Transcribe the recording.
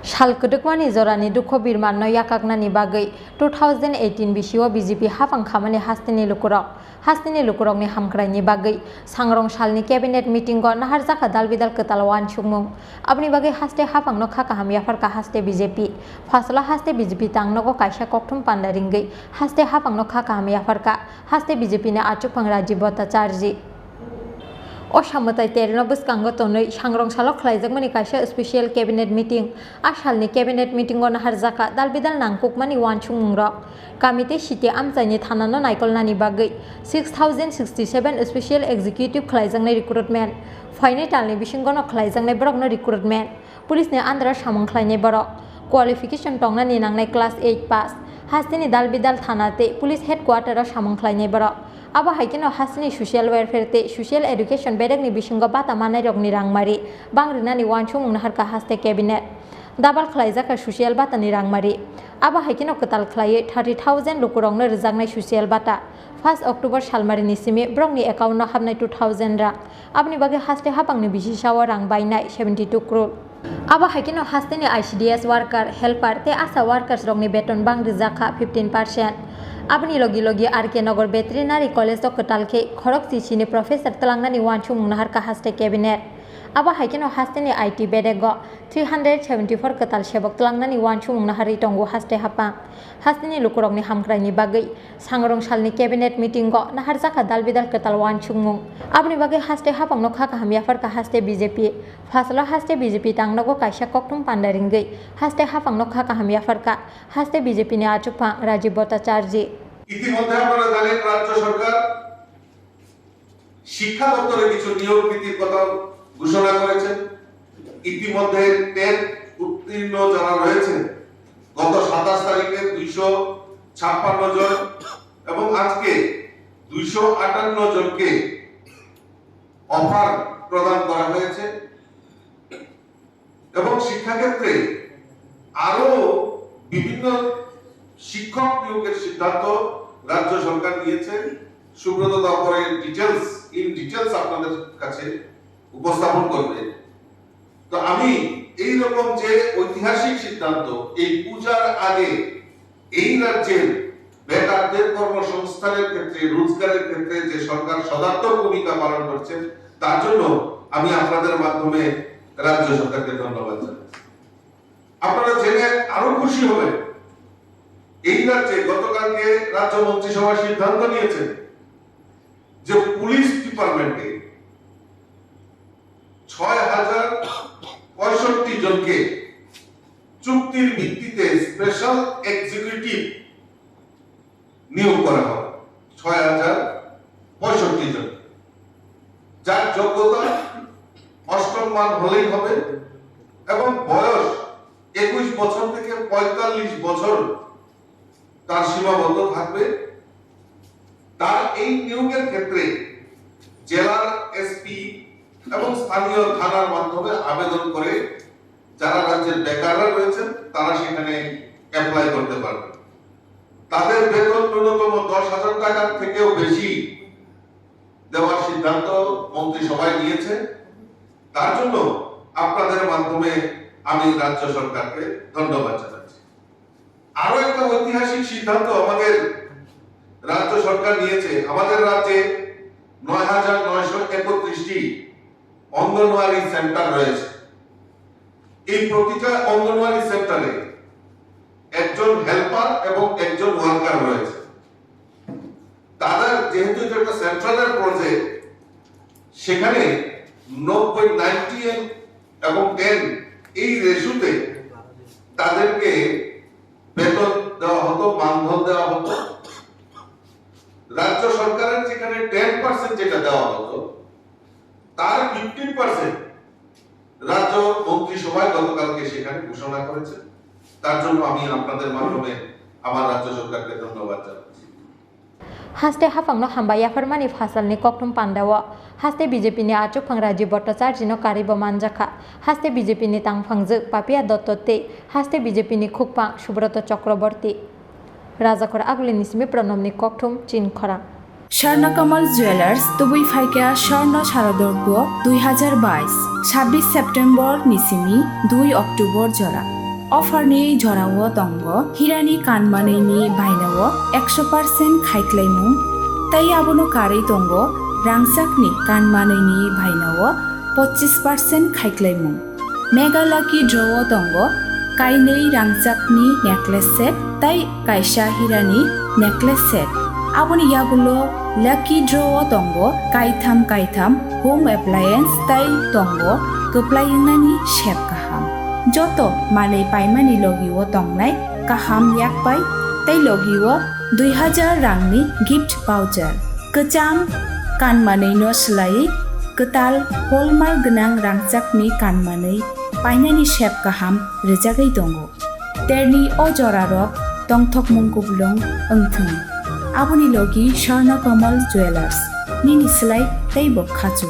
Shalkudukmani Zorani Duko Birman no Yakagnani Bagai 2018 Bishio BJP Hafang Kamani Hastini Lukurok Hastini Lukurok ni Hamkrani Bagai Sangrong Shalni Cabinet Meeting got Naharzaka Dalvidal Ketalwan Chumung Abni Bagai Haste Hafang no Kakaham Yafarka Haste BJP Fasla Haste BJP Tang no Kaisha Koktum Pandaringai Haste Hafang no Kakaham Yafarka Haste BJP ne Achupang Rajibota Charji Oshamutai Terino Buskango Tonoi Shangrong Shalok Klaizakmani Kaisha Special Cabinet Meeting Ashalni Cabinet Meeting on Harzaka Dalbidal Nangkukmani Wanchumungro Kamite Shiti Amzani Tanano Naikol Nani Bagai 6067 Special Executive Klaizangne Recruitment Finally Bishingono Klaizangne Brogno Recruitment Police ne Andra Shamong Klaine Borok Qualification Tongna Ninangne Class 8 Pass Hastini Dalbidal Thanate Police Headquarter Shamong Klaine Borok Aba haikino hasni social welfare te social education bedek ni bishingo bata manai rok ni rangmari bangrina ni wanchung naharka haste cabinet dabal khlaijaka social bata ni rangmari aba haikino ketal khlai 30000 lukurong na rijagnai social bata 1 October salmari ni simi brong ni account na habnai 2000 rang abni bage haste hapang ni bishisawa rang bainai 72 crore aba haikino haste ni ICDS worker helper te asa workers rok ni beton bang rijaka 15% Abni logi RK Nagar Veterinary College of Ketalke Khorok Sini Professor Telangnani Wanchung Naharka Haste Cabinet Aba Haikino Hasteni IT Bedego 374 Ketal Shebok Telangnani Wanchung Nahari Tongo Haste Hapang Hasteni Lukurongni Hamkrani Bagai Sangrong Shalni Cabinet Meeting go Naharzaka Dalbidal Ketal Wanchung Abni Bagai Haste Hapang no Khaka Hamyafarka Haste BJP Fasla Haste BJP Tang Nago Kaisha Koktum Pandaringai Haste Hapang no Khaka Hamyafarka Haste BJP ne Achupang Rajibota Charji ইতিমধ্যে আপনারা জানেন রাজ্য সরকার শিক্ষা দপ্তরে কিছু নিয়োগ নীতির কথা ঘোষণা করেছেন ইতিমধ্যে টেট উত্তীর্ণ যারা রয়েছে গত 27 তারিখে 256 জন এবং আজকে 258 জনকে অফার প্রদান করা হয়েছে এবং শিক্ষা ক্ষেত্রে আরো বিভিন্ন শিক্ষক নিয়োগের সিদ্ধান্ত রাজ্য সরকার নিয়েছে সুব্রত দপ্তরের ডিটেইলস আপনাদের কাছে উপস্থাপন করবে তো আমি এই রকম যে ঐতিহাসিক সিদ্ধান্ত এই পূজার আগে এই রাজ্যের বেকারদের কর্মসংস্থানের ক্ষেত্রে রোজগারের ক্ষেত্রে যে সরকার সদার্থক ভূমিকা পালন করছে তার জন্য আমি আপনাদের মাধ্যমে রাজ্য সরকারকে ধন্যবাদ জানাচ্ছি আপনারা জেনে আরো খুশি হবেন এই রাজ্যে গতকালকে রাজ্য মন্ত্রিসভা সিদ্ধান্ত নিয়েছেন যে পুলিশ ডিপার্টমেন্টে 6065 জনকে চুক্তির ভিত্তিতে স্পেশাল এক্সিকিউটিভ নিয়োগ করা হবে 6065 জন যার যোগ্যতা অষ্টম মান হলেই হবে এবং বয়স 21 বছর থেকে 45 বছর তার সীমাবদ্ধ থাকবে তার এই নিয়োগের ক্ষেত্রে জেলার এসপি এবং স্থানীয় থানার মাধ্যমে আবেদন করে যারা রাজ্যের বেকাররা রয়েছেন তারা সেখানে অ্যাপ্লাই করতে পারবে তাদের বেতন ন্যূনতম 10,000 টাকার থেকেও বেশি দেওয়ার সিদ্ধান্ত মন্ত্রিসভায় নিয়েছে তার জন্য আপনাদের মাধ্যমে আমি রাজ্য সরকারকে ধন্যবাদ জানাচ্ছি আরো একটা ঐতিহাসিক সিদ্ধান্ত আমাদের রাজ্য সরকার নিয়েছে আমাদের রাজ্যে 9931টি অঙ্গনওয়াড়ি সেন্টার রয়েছে এই প্রতিটা অঙ্গনওয়াড়ি সেন্টারে একজন হেল্পার এবং একজন ওয়ার্কার রয়েছে তাদের যেহেতু এটা একটা সেন্ট্রালের প্রজেক্ট সেখানে 90 এবং 10 এই রেশিওতে তাদেরকে বেতন দেওয়া হতো মানধন দেওয়া হতো রাজ্য সরকারের যেখানে 10% যেটা দেওয়া হতো তার 15% রাজ্য মন্ত্রিসভায় গতকালকে সেখানে ঘোষণা করেছে তার জন্য আমি আপনাদের মাধ্যমে আমার রাজ্য সরকারকে ধন্যবাদ জানাচ্ছি Haste hafangno hambaya farmani fasalni koktum pandawa haste BJP ni achupang Rajiv Bhattacharya no karibo manjaka haste BJP ni tangphangje Papia Dottote haste BJP ni khukpang Subroto Chakraborty Rajakor aguli nismi pronomni koktum Chinkhora Swarnakamal jewellers তুবুই ফাইকা স্বর্ণ শারদর্ঘ 2022 26 September নিসিমি 2 October জোড়া अफारनि जराव दंग हिरानि कानमानैनि बायनाव 100% खायख्लायमुं तै आबोनो कारै दंग रांसाकनि कानमानैनि बायनाव 25% खायख्लायमुं मेघालाखि ड्रव दंग काइनै रांसाकनि नेकलेस सेट तै कायसा हिरानि नेकलेस सेट आबोनि यागुलो लाकी ड्रव दंग कायथाम होम एप्लायेंस तै दंग गोप्लायंनानि शेप गाहाम जत मानै पाइमानि लगिव तंनाय गाहाम याकबाय तै लगिव 2000 रांनि गिफ्ट भाउचार गोजाम कानमानैनो सोलायै गोताल हलमार्क गोनां रांसाकनि कानमानै पाइनानि शेप गाहाम रोजागै दङ तेरनि अजरारक दंथक मुंगुबलुं ओंथों आबुनि लगी स्वर्णकमल ज्वेलार्स निनि सोलाय तैबो खाचु